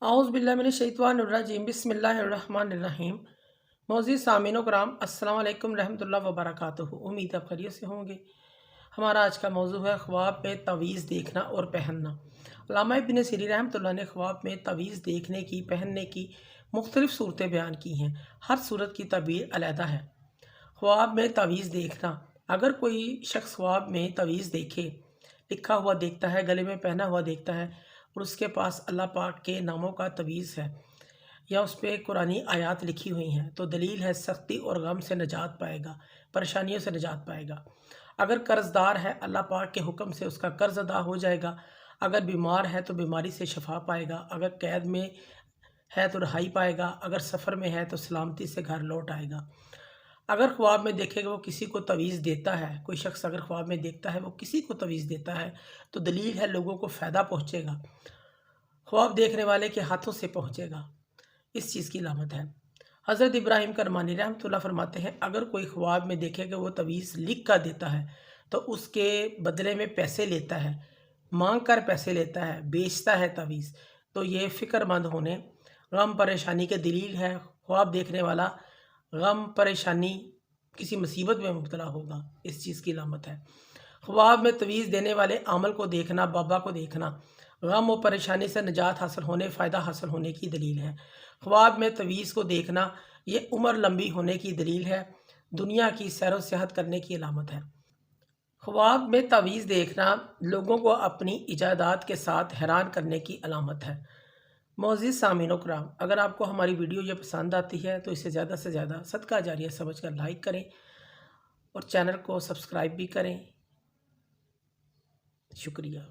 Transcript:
औज़ बिल्लाहि मिनश्शैतानिर्रजीम बिस्मिल्लाहिर्रहमानिर्रहीम। मोअज़्ज़िज़ सामीन कराम, अस्सलाम वालेकुम रहमतुल्लाहि व बरकातुहू। उम्मीद आप खैरियत से होंगे। हमारा आज का मौजू है ख्वाब में तवीज़ देखना और पहनना। अल्लामा इब्न सीरीन रहमतुल्लाह ने ख्वाब में तवीज़ देखने की, पहनने की मुख्तलिफ़ सूरतें बयान की हैं। हर सूरत की तबीर अलहदा है। ख्वाब में तवीज़ देखना, अगर कोई शख्स ख्वाब में तवीज़ देखे, लिखा हुआ देखता है, गले में पहना हुआ देखता है और उसके पास अल्लाह पाक के नामों का तवीज़ है या उस पर कुरानी आयात लिखी हुई हैं, तो दलील है सख्ती और गम से निजात पाएगा, परेशानियों से निजात पाएगा। अगर कर्ज़दार है, अल्लाह पाक के हुक्म से उसका कर्ज़ अदा हो जाएगा। अगर बीमार है तो बीमारी से शफा पाएगा। अगर कैद में है तो रिहाई पाएगा। अगर सफ़र में है तो सलामती से घर लौट आएगा। अगर ख्वाब में देखेगा वो किसी को तवीज़ देता है, कोई शख्स अगर ख्वाब में देखता है वो किसी को तवीज़ देता है, तो दलील है लोगों को फ़ायदा पहुँचेगा, ख्वाब देखने वाले के हाथों से पहुँचेगा। इस चीज़ की अलामत है। हज़रत इब्राहीम करमानी रहमतुल्लाह फरमाते हैं, अगर कोई ख्वाब में देखे कि वो तवीज़ लिख कर देता है तो उसके बदले में पैसे लेता है, मांग कर पैसे लेता है, बेचता है तवीज़, तो ये फ़िक्रमंद होने, गम परेशानी के दलील है। ख्वाब देखने वाला गम परेशानी किसी मुसीबत में मुब्तला होगा, इस चीज़ की अलामत है। ख्वाब में तवीज़ देने वाले आमल को देखना, बाबा को देखना, गम और परेशानी से निजात हासिल होने, फ़ायदा हासिल होने की दलील है। ख्वाब में तवीज़ को देखना ये उम्र लंबी होने की दलील है, दुनिया की सैर व सियाहत करने की अलामत है। ख्वाब में तवीज़ देखना लोगों को अपनी इजादात के साथ हैरान करने की अलामत है। मोअज़्ज़िज़ सामीन कराम, अगर आपको हमारी वीडियो ये पसंद आती है तो इसे ज़्यादा से ज़्यादा सदका जारिया समझकर लाइक करें और चैनल को सब्सक्राइब भी करें। शुक्रिया।